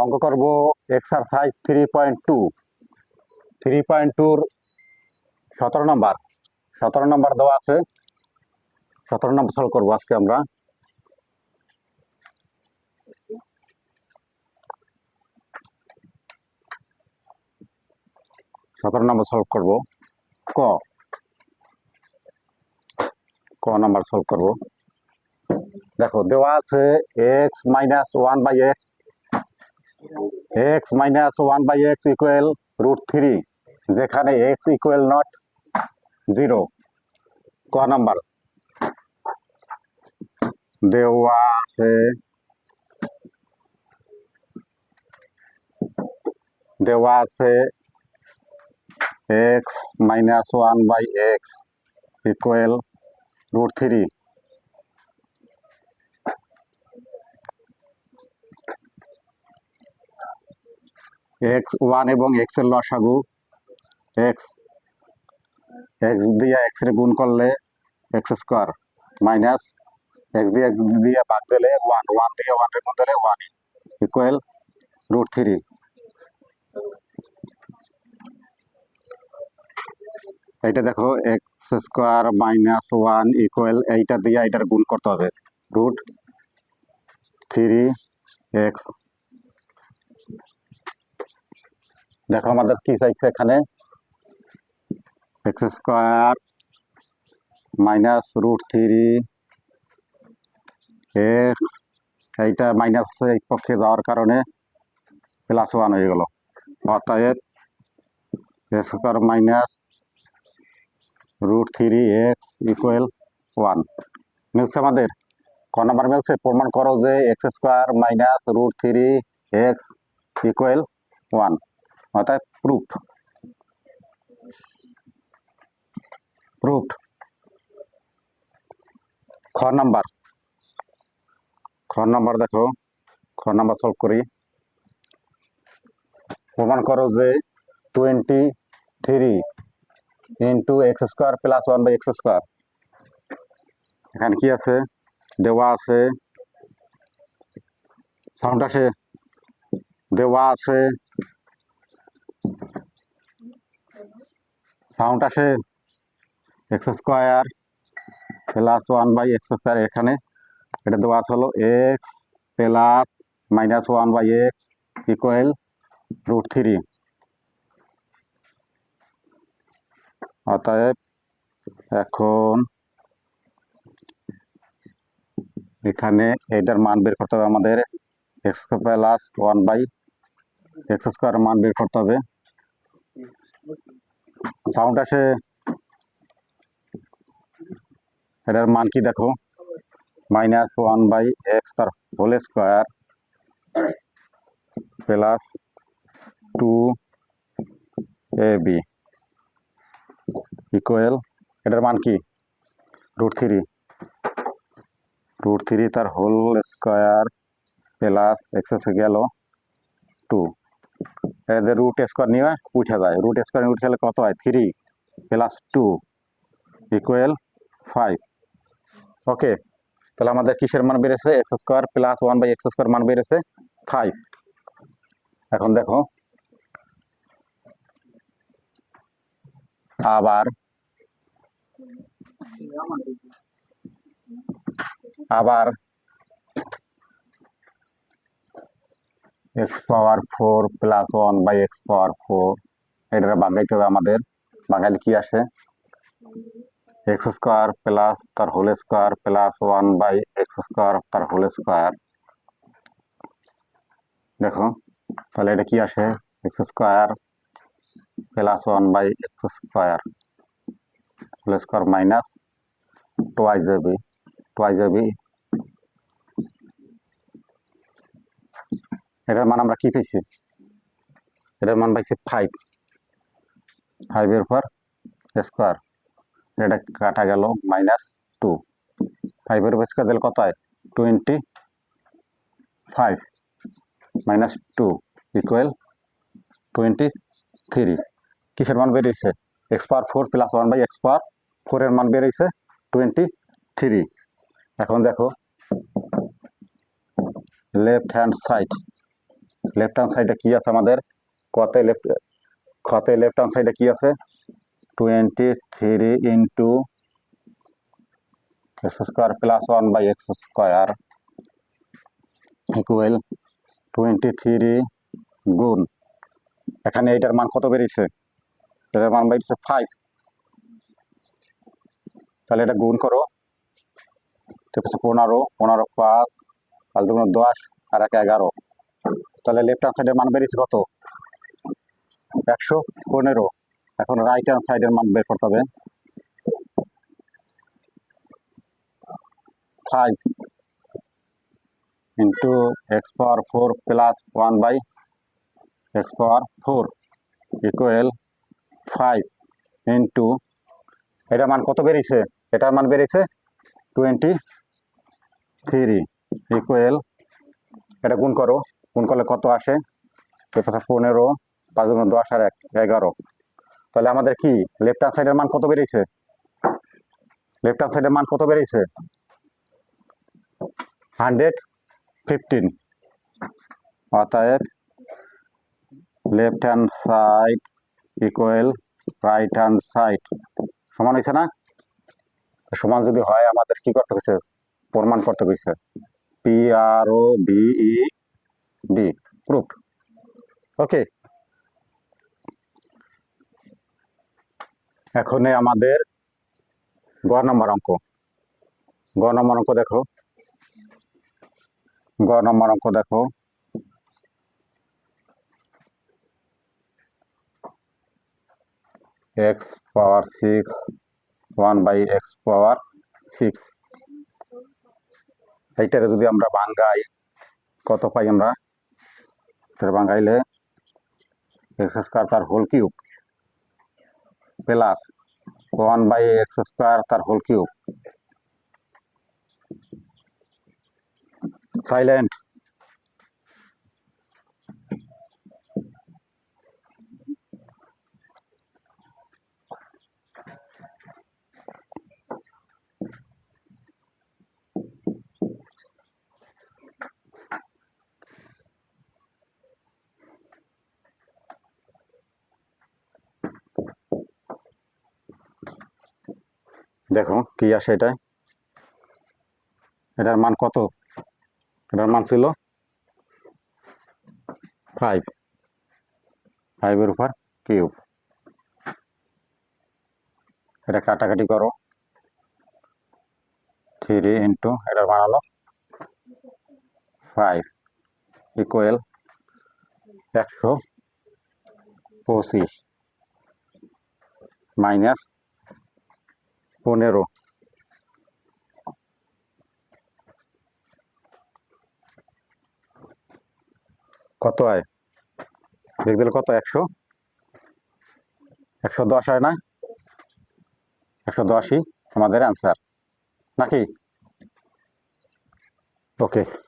অঙ্ক করব এক্সারসাইজ 3.2 3.2 17 নম্বর দেওয়া আছে। 17 নম্বর সলভ করবো আজকে আমরা। সলভ করব। ক ক নাম্বার সলভ করব। দেখো দেওয়া আছে x minus one by x equal √3, যেখানে এক্স ইকুয়াল নট 0। ক নাম্বার দেওয়া আছে x minus one by x equal √3। X one এবং এক্স এর লসাগু এক্স দিয়ে এক্স এর গুণ করলে এক্স স্কোয়ার মাইনাস এক্স দিয়ে ভাগ দিলে ওয়ান দিয়ে ওয়ান এর গুণ দিলে ওয়ান ইকুয়াল √3। এইটা দেখো x square minus one equal এইটা দিয়ে এইটার গুণ করতে হবে √3x। দেখো আমাদের কি চাইছে এখানে, এক্স স্কোয়ার মাইনাস √3x, এইটা মাইনাস এই পক্ষে যাওয়ার কারণে +1 হয়ে গেল। অতএব x square minus √3x equal 1 মিলছে আমাদের। ক নাম্বার মিলছে? প্রমাণ করো যে x square minus √3x equal 1। অর্থাৎ প্রুফ। খ নাম্বার দেখো, খ নাম্বার সলভ করি। প্রমাণ করো যে 23 into x square plus 1 by x square. এখানে কি আছে? দেওয়া আছে সাউন্ড আসে, দেওয়া আছে x square plus 1 by x square. এখানে এটা দেওয়া আছে হলো x plus minus 1 by x equal √3। অতএব এখন এখানে এটার মান বের করতে হবে আমাদের। X plus 1 by x square মান বের করতে হবে। সাউন্ড আসে, এটার মান কি দেখো, -1 বাই এক্স তার whole square plus 2ab equal, এটার মান কি √3 তার হোল স্কোয়ার প্লাস এক্স গেল 2। এদের রুট স্কোয়ার নিয়ে উঠে যায়, রুট স্কোয়ার নিয়ে উঠে গেলে কত হয়? 3 প্লাস 2 ইকুয়াল 5। ওকে, তাহলে আমাদের কিসের মান বেড়েছে? X square plus 1 by x square মান বেড়েছে 5। এখন দেখো আবার x power 4 plus 1 by x power 4, এটা ভাঙাইতে হবে আমাদের। ভাঙাইলে কি আসে? এক্স স্কোয়ার প্লাস তার whole square plus 1 by x square তার হোল স্কোয়ার। দেখো তাহলে এটা কি আসে? X square plus 1 by x square whole square minus twice A B. এটার মান আমরা কি পেয়েছি? এটার মান পাইছি 5 এর উপর স্কোয়ার, এটা কাটা গেল -2। 5 এর উপর স্কোয়ার দিলে কত হয়? 25 -2 ইকুয়াল 23। কিসের মান বেরিয়েছে? X power 4 plus 1 by x power 4 এর মান বেরিয়েছে 23। এখন দেখো লেফট হ্যান্ড সাইডে কি আছে আমাদের? খতে লেফট হ্যান্ড সাইডে কি আছে? 23 into x square plus 1/x² equal 23 গুণ, এখানে এটার মান কত বেরিয়েছে? এটার মান বেরিয়েছে 5। তাহলে এটা গুণ করো, 15, 15 5, 5 2 10 আর 1 11। তাহলে লেফট হ্যান্ড সাইডের মান বেরিয়েছে কত? 115। এখন রাইট হ্যান্ড সাইডের মান বের করতে হবে। 5 into x⁴ plus 1/x⁴ equal 5 into, এটার মান কত বেরিয়েছে? এটার মান বেরিয়েছে 23 ইকুয়াল, এটা গুণ করো, গুণ করলে কত আসে? 15, 5 2 10 আর 1 11। তাহলে আমাদের কি লেফট হ্যান্ড সাইডের মান কত বেরিয়েছে? লেফট হ্যান্ড সাইডের মান কত বেরিয়েছে? 115। অতএব left hand side equal right hand side সমান হয়েছে না? সমান যদি হয় আমাদের কি করতে হয়েছে? প্রমাণ করতে হয়েছে। PROVED proof. ওকে, এখন আমাদের গ নম্বর অঙ্ক। দেখো, গ নম্বর অঙ্ক দেখো। x⁴ 1/x⁴, এইটারে যদি আমরা ভাঙ্গাই কত পাই আমরা? ভাঙ্গাইলে x² তার হোল কিউব প্লাস 1/x² তার হোল কিউব। সাইলেন্ট। দেখো কি আসে এটা, এটার মান কত? এটার মান ছিল 5, 5 উপর কিউব। এটা কাটাকাটি করো, 3 ইন্টু এটার মান হলো 5 ইকুয়াল 125 মাইনাস 15। কত হয়? দেখতে কত? 110 হয় না? 110ই আমাদের অ্যান্সার নাকি? ওকে।